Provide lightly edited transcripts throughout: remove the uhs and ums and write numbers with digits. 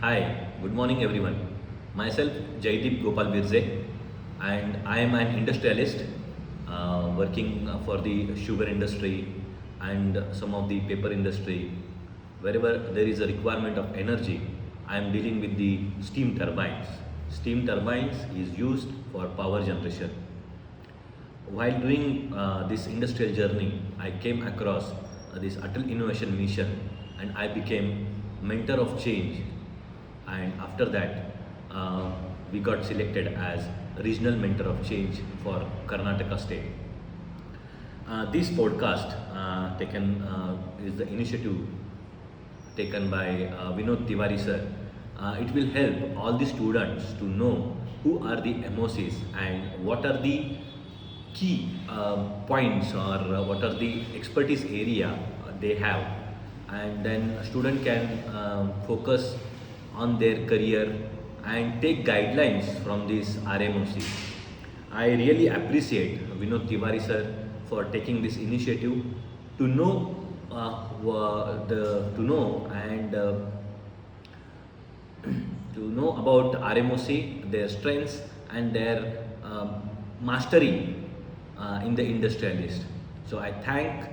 Hi, good morning everyone. Myself Jaydeep Gopal Birje and I am an industrialist working for the sugar industry and some of the paper industry. Wherever there is a requirement of energy, I am dealing with the steam turbines. Steam turbines is used for power generation. While doing this industrial journey, I came across this Atal Innovation Mission and I became mentor of change. And after that, we got selected as regional mentor of change for Karnataka state. This podcast taken is the initiative taken by Vinod Tiwari sir. It will help all the students to know who are the MOCs and what are the key points or what are the expertise area they have, and then a student can focus on their career and take guidelines from this RMOC. I really appreciate Vinod Tiwari sir for taking this initiative to know to know and to know about RMOC, their strengths and their mastery in the industrialist. So I thank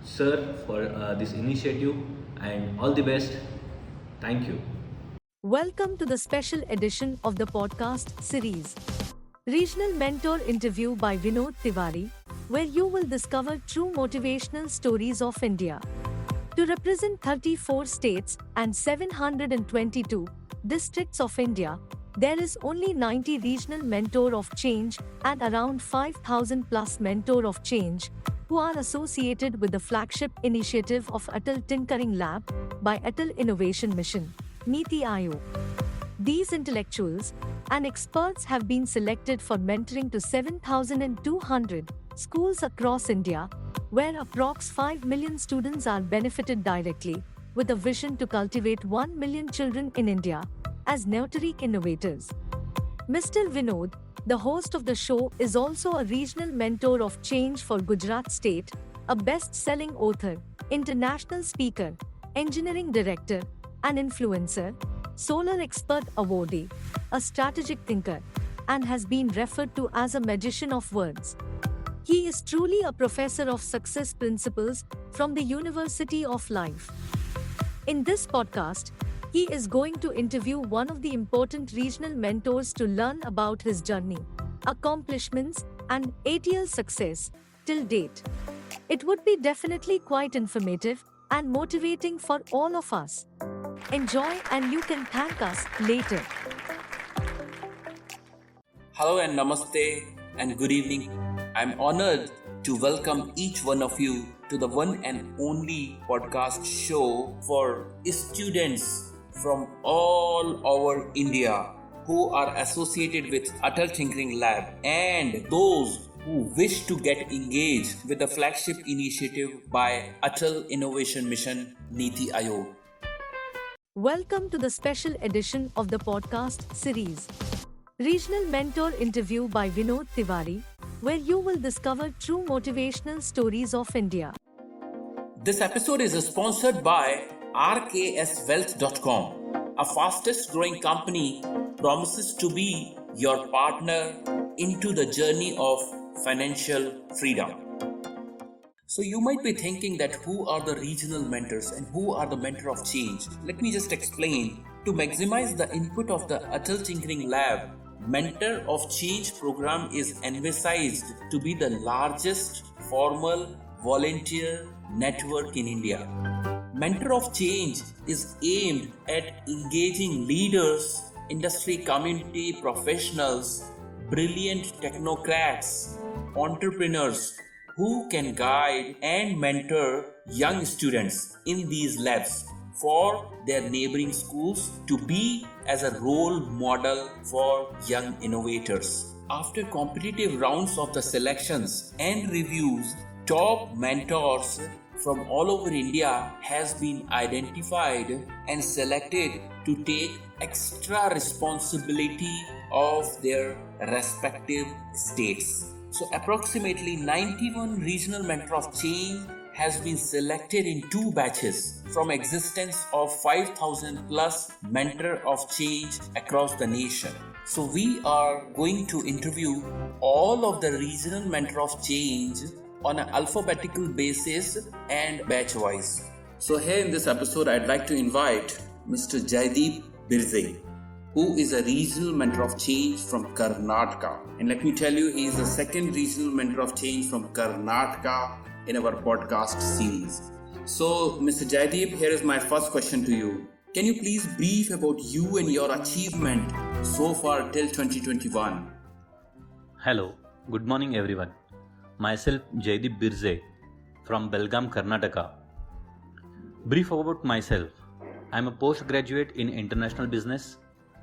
sir for this initiative and all the best. Thank you. Welcome to the special edition of the podcast series, Regional Mentor Interview by Vinod Tiwari, where you will discover true motivational stories of India. To represent 34 states and 722 districts of India, there is only 90 regional mentor of change and around 5,000 plus mentor of change who are associated with the flagship initiative of Atal Tinkering Lab by Atal Innovation Mission, NITI Aayog. These intellectuals and experts have been selected for mentoring to 7,200 schools across India, where approx 5 million students are benefited directly, with a vision to cultivate 1 million children in India as nurturing innovators. Mr. Vinod, the host of the show, is also a regional mentor of change for Gujarat State, a best-selling author, international speaker, engineering director, an influencer, solar expert awardee, a strategic thinker, and has been referred to as a magician of words. He is truly a professor of success principles from the University of Life. In this podcast, he is going to interview one of the important regional mentors to learn about his journey, accomplishments, and ATL success till date. It would be definitely quite informative and motivating for all of us. Enjoy, and you can thank us later. Hello and namaste and good evening. I'm honored to welcome each one of you to the one and only podcast show for students from all over India who are associated with Atal Tinkering Lab and those who wish to get engaged with the flagship initiative by Atal Innovation Mission NITI Aayog. Welcome to the special edition of the podcast series, Regional Mentor Interview by Vinod Tiwari, where you will discover true motivational stories of India. This episode is sponsored by rkswealth.com, a fastest growing company promises to be your partner into the journey of financial freedom. So you might be thinking that who are the regional mentors and who are the mentor of change? Let me just explain. To maximize the input of the Atal Tinkering Lab, Mentor of Change program is envisaged to be the largest formal volunteer network in India. Mentor of Change is aimed at engaging leaders, industry community professionals, brilliant technocrats, entrepreneurs who can guide and mentor young students in these labs for their neighboring schools to be as a role model for young innovators. After competitive rounds of the selections and reviews, top mentors from all over India has been identified and selected to take extra responsibility of their respective states. So approximately 91 regional mentor of change has been selected in 2 batches from existence of 5,000 plus mentor of change across the nation. So we are going to interview all of the regional mentor of change on an alphabetical basis and batch-wise. So here in this episode, I'd like to invite Mr. Jaydeep Birje, who is a regional mentor of change from Karnataka. And let me tell you, he is the second regional mentor of change from Karnataka in our podcast series. So, Mr. Jaydeep, here is my first question to you. Can you please brief about you and your achievement so far till 2021? Hello, good morning everyone. Myself Jaydeep Birje from Belgaum, Karnataka. Brief about myself. I am a postgraduate in international business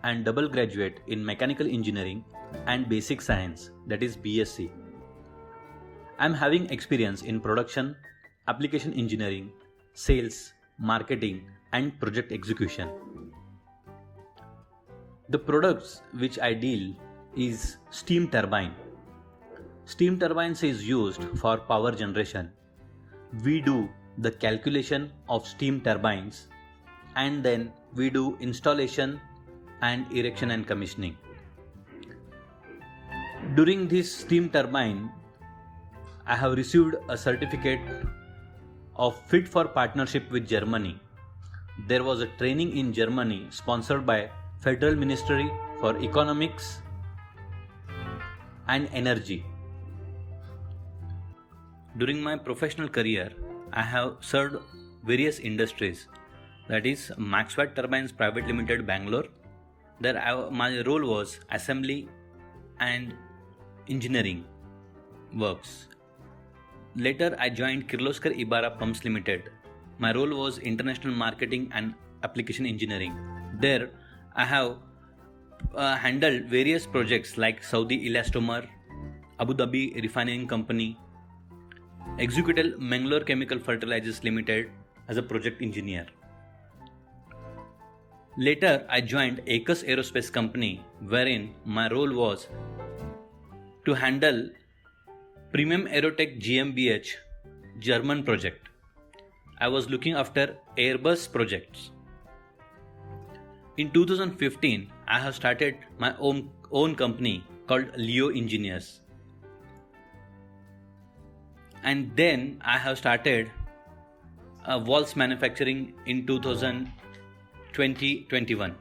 and double graduate in mechanical engineering and basic science, that is BSc. I am having experience in production, application engineering, sales, marketing and project execution. The products which I deal is steam turbine. Steam turbines is used for power generation. We do the calculation of steam turbines and then we do installation and erection and commissioning. During this steam turbine, I have received a certificate of fit for partnership with Germany. There was a training in Germany sponsored by Federal Ministry for Economics and Energy. During my professional career, I have served various industries, that is Maxwatt Turbines Private Limited, Bangalore. There my role was assembly and engineering works. Later I joined Kirloskar Ibara Pumps Limited. My role was international marketing and application engineering. There I have handled various projects like Saudi Elastomer, Abu Dhabi Refining Company, executed Mangalore Chemical Fertilizers Limited as a project engineer. Later, I joined Aegis Aerospace Company, wherein my role was to handle Premium Aerotech GmbH German project. I was looking after Airbus projects. In 2015, I have started my own company called Leo Engineers. And then I have started valves manufacturing in 2021.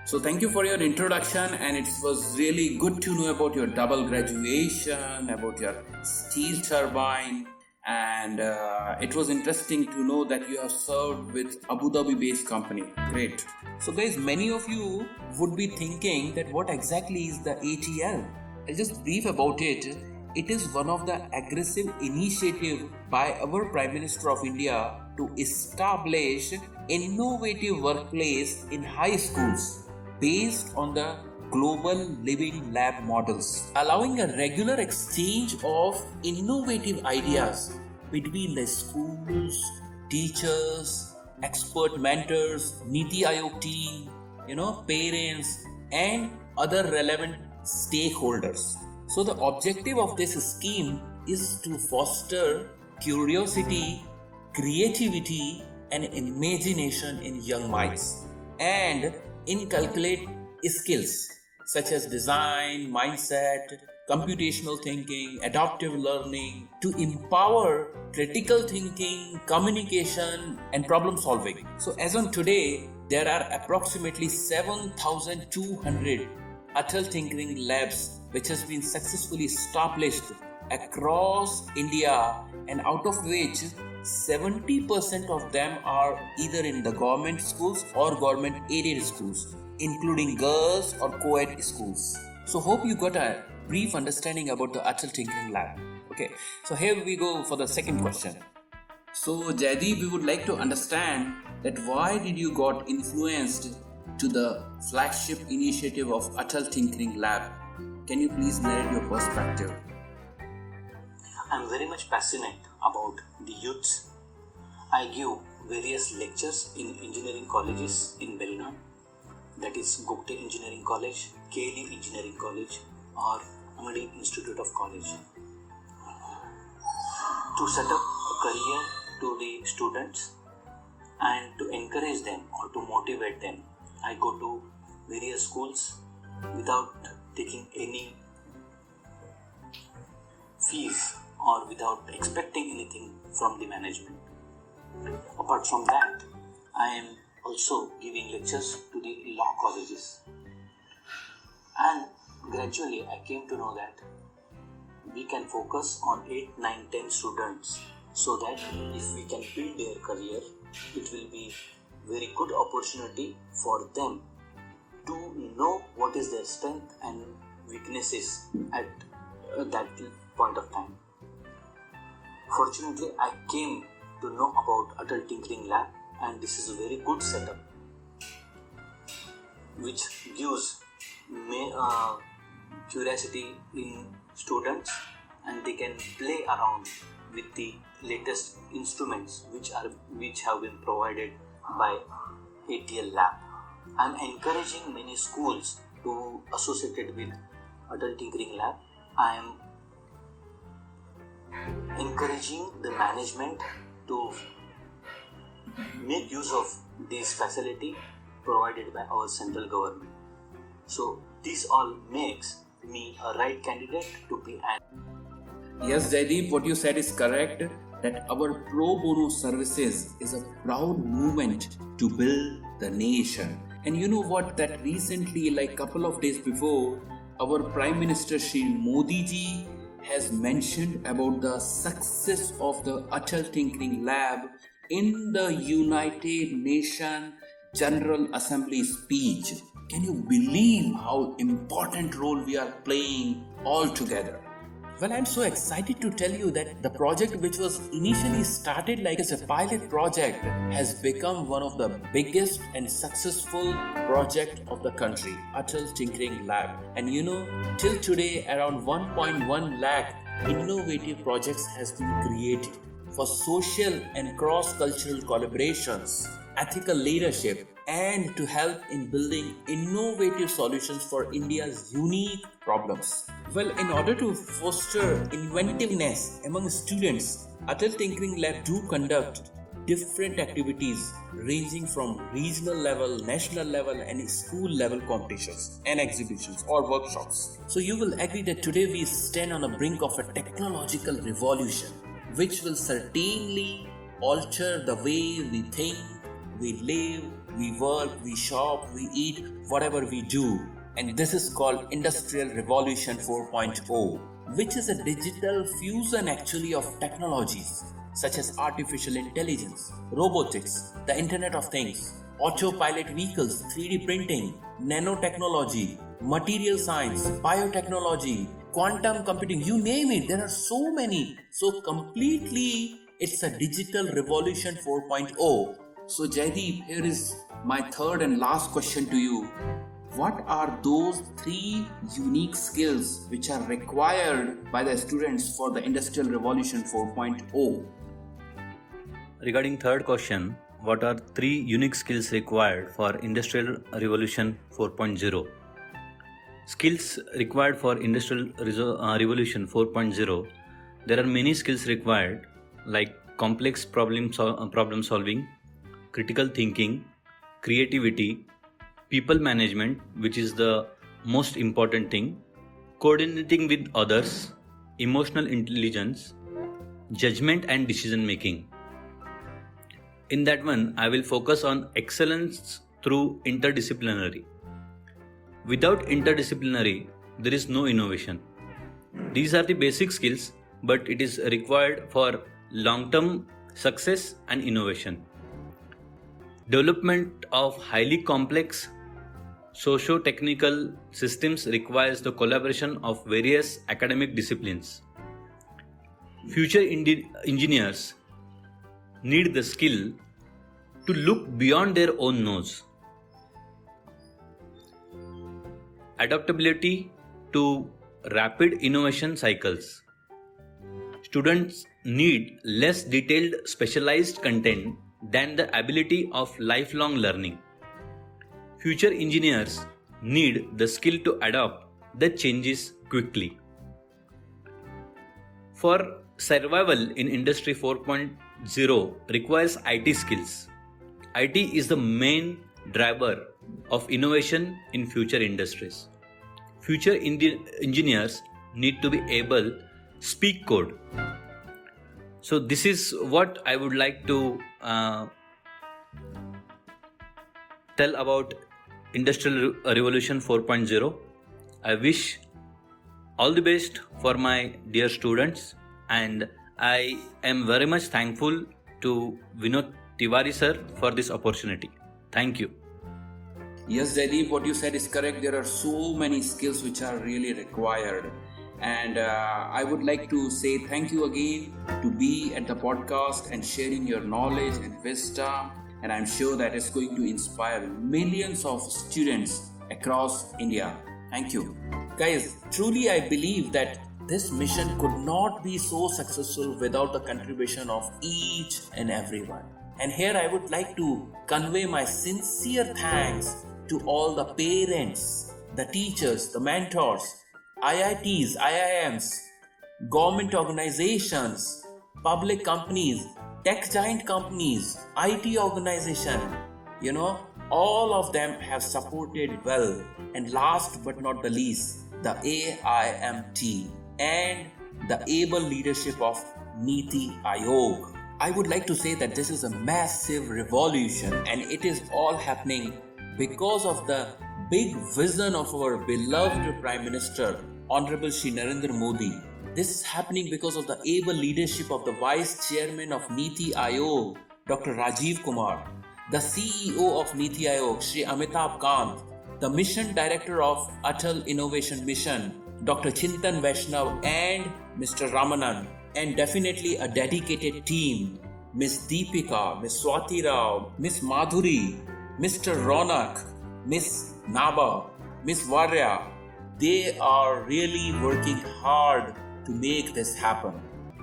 So thank you for your introduction, and it was really good to know about your double graduation, about your steel turbine, and it was interesting to know that you have served with Abu Dhabi based company. Great. So guys, many of you would be thinking that what exactly is the ATL? I'll just brief about it. It is one of the aggressive initiative by our Prime Minister of India to establish innovative workplace in high schools based on the global living lab models, allowing a regular exchange of innovative ideas between the schools, teachers, expert mentors, NITI Aayog team, parents and other relevant stakeholders. So the objective of this scheme is to foster curiosity, creativity and imagination in young minds and inculcate skills such as design, mindset, computational thinking, adaptive learning to empower critical thinking, communication and problem solving. So as on today, there are approximately 7,200 Atal Tinkering Labs which has been successfully established across India, and out of which 70% of them are either in the government schools or government aided schools, including girls or co-ed schools. So hope you got a brief understanding about the Atal Tinkering Lab. Okay, so here we go for the second question. So Jaydeep, we would like to understand that why did you got influenced to the flagship initiative of Atal Tinkering Lab? Can you please narrate your perspective? I'm very much passionate about the youths. I give various lectures in engineering colleges in Belgaum, that is Gupte Engineering College, KLE Engineering College or Amadi Institute of College. To set up a career to the students and to encourage them or to motivate them. I go to various schools without taking any fees or without expecting anything from the management. Apart from that, I am also giving lectures to the law colleges. And gradually I came to know that we can focus on 8, 9, 10 students so that if we can build their career, it will be very good opportunity for them to know what is their strength and weaknesses at that point of time. Fortunately, I came to know about Atal Tinkering Lab, and this is a very good setup which gives curiosity in students, and they can play around with the latest instruments which have been provided by ATL Lab. I am encouraging many schools to associated with Atal Tinkering Lab. I am encouraging the management to make use of this facility provided by our central government. So this all makes me a right candidate to be an. Yes, Jaydeep, what you said is correct, that our pro bono services is a proud movement to build the nation. And you know what, that recently, like couple of days before, our Prime Minister Shri Modi ji has mentioned about the success of the Atal Tinkering Lab in the United Nations General Assembly speech. Can you believe how important role we are playing all together? Well, I'm so excited to tell you that the project, which was initially started like as a pilot project, has become one of the biggest and successful project of the country, Atal Tinkering Lab. And you know, till today around 1.1 lakh innovative projects has been created for social and cross-cultural collaborations, ethical leadership, and to help in building innovative solutions for India's unique problems. Well, in order to foster inventiveness among students, Atal Tinkering Lab do conduct different activities ranging from regional level, national level and school level competitions and exhibitions or workshops. So you will agree that today we stand on the brink of a technological revolution which will certainly alter the way we think, we live, we work, we shop, we eat, whatever we do. And this is called Industrial Revolution 4.0, which is a digital fusion actually of technologies such as artificial intelligence, robotics, the Internet of Things, autopilot vehicles, 3D printing, nanotechnology, material science, biotechnology, quantum computing, you name it, there are so many. So completely it's a digital revolution 4.0. So Jaydeep, here is my third and last question to you. What are those 3 unique skills which are required by the students for the Industrial Revolution 4.0? Regarding third question, what are 3 unique skills required for Industrial Revolution 4.0? Skills required for Industrial Revolution 4.0. There are many skills required like complex problem solving, critical thinking, creativity, people management, which is the most important thing, coordinating with others, emotional intelligence, judgment and decision making. In that one, I will focus on excellence through interdisciplinary. Without interdisciplinary, there is no innovation. These are the basic skills, but it is required for long-term success and innovation. Development of highly complex socio-technical systems requires the collaboration of various academic disciplines. Future engineers need the skill to look beyond their own nose. Adaptability to rapid innovation cycles. Students need less detailed specialized content than the ability of lifelong learning. Future engineers need the skill to adapt the changes quickly. For Survival in Industry 4.0 requires IT skills. IT is the main driver of innovation in future industries. Future engineers need to be able speak code. So this is what I would like to tell about Industrial Revolution 4.0. I wish all the best for my dear students, and I am very much thankful to Vinod Tiwari sir for this opportunity. Thank you. Yes, Jaydeep, what you said is correct. There are so many skills which are really required. And I would like to say thank you again to be at the podcast and sharing your knowledge and wisdom. And I'm sure that it's going to inspire millions of students across India. Thank you. Guys, truly I believe that this mission could not be so successful without the contribution of each and everyone. And here I would like to convey my sincere thanks to all the parents, the teachers, the mentors, IITs, IIMs, government organizations, public companies, tech giant companies, IT organization. All of them have supported well. And last but not the least, the AIMT and the able leadership of NITI Aayog. I would like to say that this is a massive revolution, and it is all happening because of the big vision of our beloved Prime Minister, Honorable Shri Narendra Modi. This is happening because of the able leadership of the Vice Chairman of NITI Aayog, Dr. Rajiv Kumar, the CEO of NITI Aayog, Shri Amitabh Kant, the Mission Director of Atal Innovation Mission, Dr. Chintan Vaishnav and Mr. Ramanan, and definitely a dedicated team, Miss Deepika, Miss Swati Rao, Miss Madhuri, Mr. Ronak, Miss Naba, Miss Varya. They are really working hard to make this happen.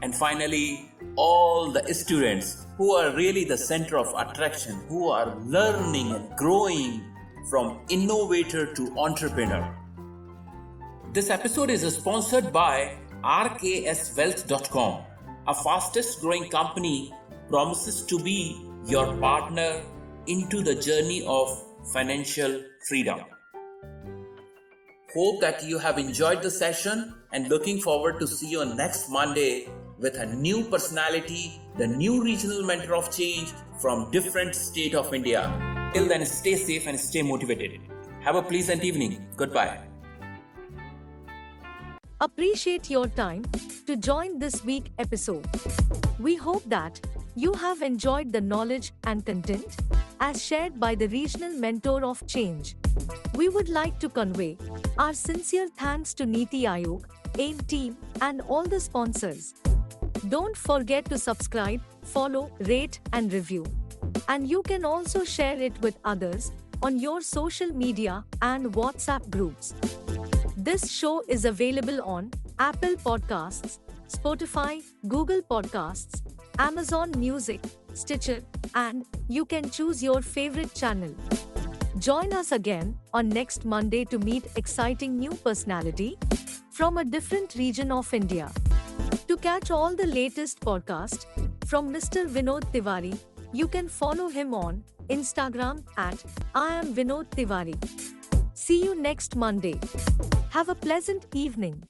And finally, all the students who are really the center of attraction, who are learning and growing from innovator to entrepreneur. This episode is sponsored by rkswealth.com. A fastest growing company promises to be your partner into the journey of financial freedom. Hope that you have enjoyed the session and looking forward to see you next Monday with a new personality, the new regional mentor of change from different state of India. Till then, stay safe and stay motivated. Have a pleasant evening. Goodbye. Appreciate your time to join this week episode. We hope that you have enjoyed the knowledge and content as shared by the regional mentor of change. We would like to convey our sincere thanks to NITI Aayog, AIM team and all the sponsors. Don't forget to subscribe, follow, rate and review. And you can also share it with others on your social media and WhatsApp groups. This show is available on Apple Podcasts, Spotify, Google Podcasts, Amazon Music, Stitcher, and you can choose your favorite channel. Join us again on next Monday to meet exciting new personality from a different region of India. To catch all the latest podcast from Mr. Vinod Tiwari, you can follow him on Instagram at I am Vinod Tiwari. See you next Monday. Have a pleasant evening.